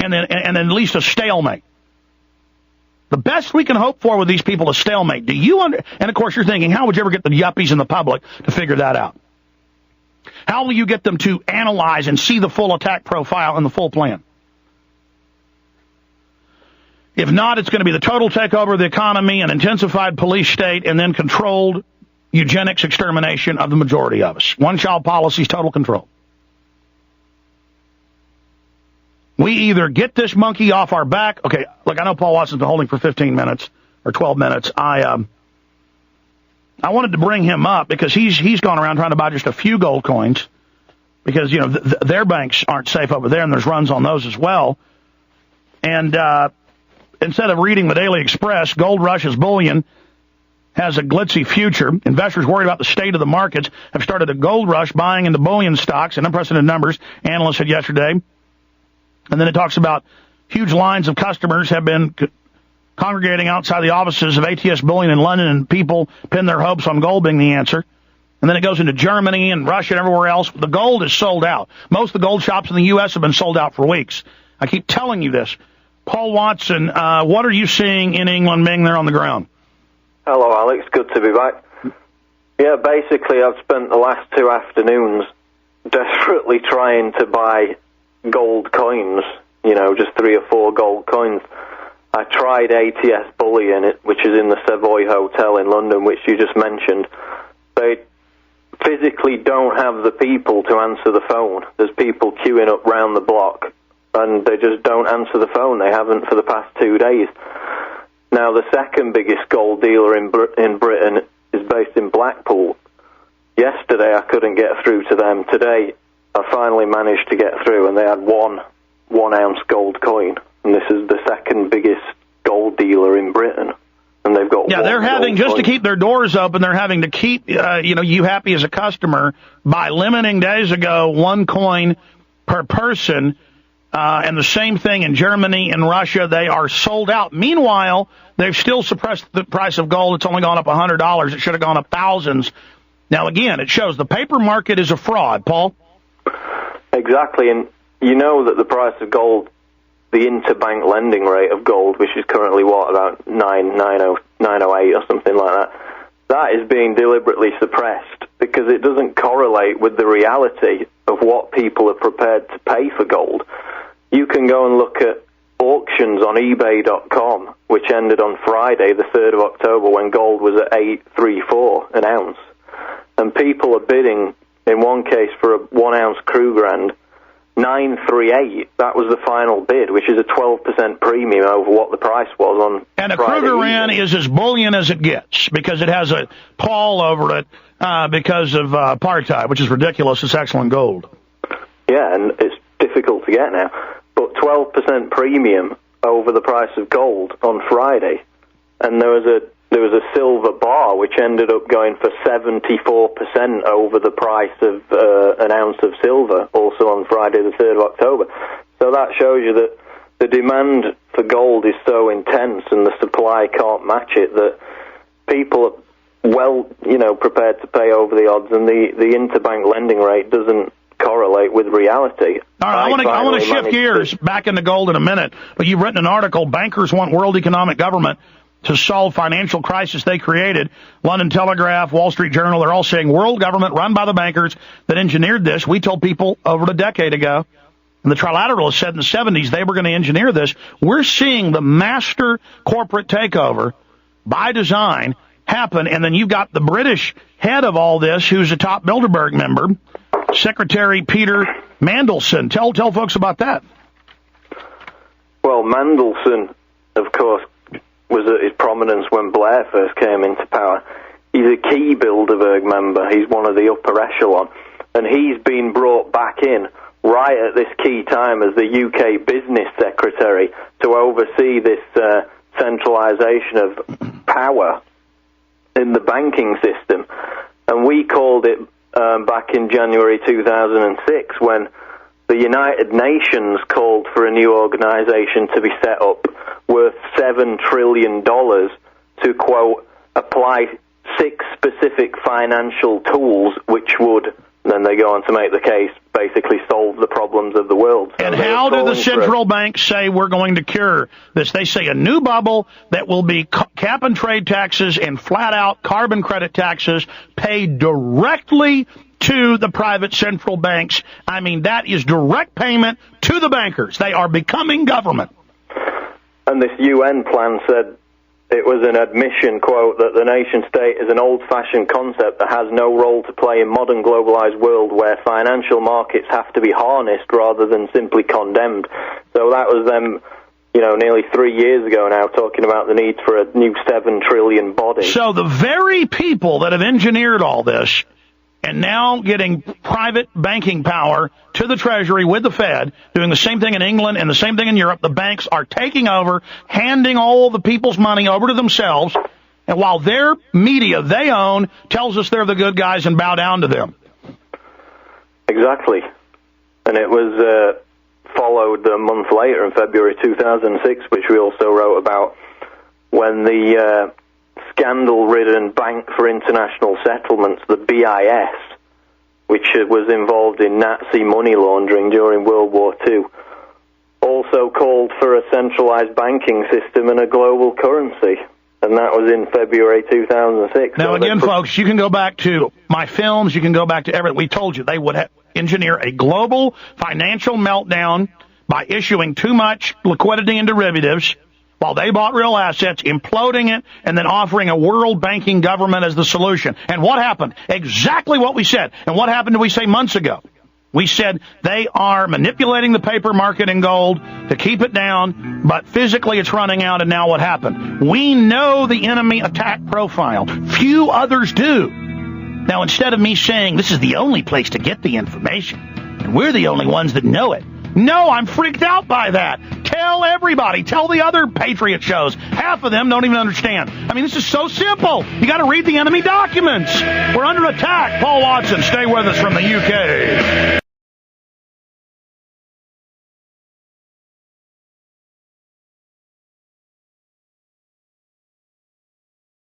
and then at least a stalemate. The best we can hope for with these people is stalemate. And of course you're thinking, how would you ever get the yuppies in the public to figure that out? How will you get them to analyze and see the full attack profile and the full plan? If not, it's going to be the total takeover of the economy, an intensified police state, and then controlled eugenics extermination of the majority of us. One-child policies, total control. We either get this monkey off our back. Okay, look, I know Paul Watson's been holding for 15 minutes or 12 minutes. I wanted to bring him up because he's gone around trying to buy just a few gold coins because, their banks aren't safe over there, and there's runs on those as well. And instead of reading the Daily Express, Gold Rush's bullion has a glitzy future. Investors worried about the state of the markets have started a gold rush buying into bullion stocks in unprecedented numbers, analysts said yesterday. And then it talks about huge lines of customers have been congregating outside the offices of ATS Bullion in London, and people pin their hopes on gold being the answer. And then it goes into Germany and Russia and everywhere else. The gold is sold out. Most of the gold shops in the U.S. have been sold out for weeks. I keep telling you this. Paul Watson, what are you seeing in England being there on the ground? Hello, Alex. Good to be back. Yeah, basically, I've spent the last 2 afternoons desperately trying to buy gold coins, just 3 or 4 gold coins. I tried ATS Bullion, which is in the Savoy Hotel in London, which you just mentioned. They physically don't have the people to answer the phone. There's people queuing up round the block, and they just don't answer the phone. They haven't for the past 2 days. Now, the second biggest gold dealer in Britain is based in Blackpool. Yesterday, I couldn't get through to them. Today, I finally managed to get through, and they had one ounce gold coin. And this is the second biggest gold dealer in Britain. And they've got they're having, just to keep their doors open, they're having to keep, you happy as a customer by limiting days ago 1 coin per person. And the same thing in Germany and Russia. They are sold out. Meanwhile, they've still suppressed the price of gold. It's only gone up $100. It should have gone up thousands. Now, again, it shows the paper market is a fraud, Paul. Exactly. And you know that the price of gold, the interbank lending rate of gold, which is currently, about 908 or something like that, that is being deliberately suppressed because it doesn't correlate with the reality of what people are prepared to pay for gold. You can go and look at auctions on eBay.com, which ended on Friday, the 3rd of October, when gold was at $834 an ounce. And people are bidding, in one case for a 1 ounce Krugerrand, $938. That was the final bid, which is a 12% premium over what the price was on And a Friday Krugerrand evening. is as bullion as it gets because it has a pall over it because of apartheid, which is ridiculous. It's excellent gold. Yeah, and it's difficult to get now. But 12% premium over the price of gold on Friday. And there was a silver bar which ended up going for 74% over the price of an ounce of silver, also on Friday the 3rd of October. So that shows you that the demand for gold is so intense and the supply can't match it that people are prepared to pay over the odds, and the interbank lending rate doesn't correlate with reality. All right, I want to shift gears back into gold in a minute, but you've written an article, Bankers Want World Economic Government to Solve Financial Crisis They Created. London Telegraph, Wall Street Journal, they're all saying world government run by the bankers that engineered this. We told people over a decade ago, and the Trilateralists said in the 70s they were going to engineer this. We're seeing the master corporate takeover by design happen, and then you've got the British head of all this, who's a top Bilderberg member, Secretary Peter Mandelson. Tell folks about that. Well, Mandelson, of course, was at his prominence when Blair first came into power. He's a key Bilderberg member. He's one of the upper echelon. And he's been brought back in right at this key time as the UK Business Secretary to oversee this centralisation of power in the banking system. And we called it back in January 2006 when the United Nations called for a new organisation to be set up worth $7 trillion to, quote, apply 6 specific financial tools which would, then they go on to make the case, basically solve the problems of the world. So and how do the central banks say we're going to cure this? They say a new bubble that will be cap and trade taxes and flat-out carbon credit taxes paid directly to the private central banks. I mean, that is direct payment to the bankers. They are becoming government. And this UN plan said it was an admission, quote, that the nation-state is an old-fashioned concept that has no role to play in modern globalized world where financial markets have to be harnessed rather than simply condemned. So that was them, nearly 3 years ago now, talking about the need for a new 7 trillion body. So the very people that have engineered all this and now getting private banking power to the Treasury with the Fed, doing the same thing in England and the same thing in Europe. The banks are taking over, handing all the people's money over to themselves, and while their media they own tells us they're the good guys and bow down to them. Exactly. And it was followed a month later in February 2006, which we also wrote about, when the scandal-ridden Bank for International Settlements, the BIS, which was involved in Nazi money laundering during World War II, also called for a centralized banking system and a global currency. And that was in February 2006. Now, again, folks, you can go back to my films, you can go back to everything. We told you they would engineer a global financial meltdown by issuing too much liquidity and derivatives, while they bought real assets, imploding it, and then offering a world banking government as the solution. And what happened? Exactly what we said. And what happened did we say months ago? We said they are manipulating the paper market in gold to keep it down, but physically it's running out, and now what happened? We know the enemy attack profile. Few others do. Now, instead of me saying this is the only place to get the information, and we're the only ones that know it, no, I'm freaked out by that. Tell everybody. Tell the other Patriot shows. Half of them don't even understand. I mean, this is so simple. You got to read the enemy documents. We're under attack. Paul Watson, stay with us from the UK.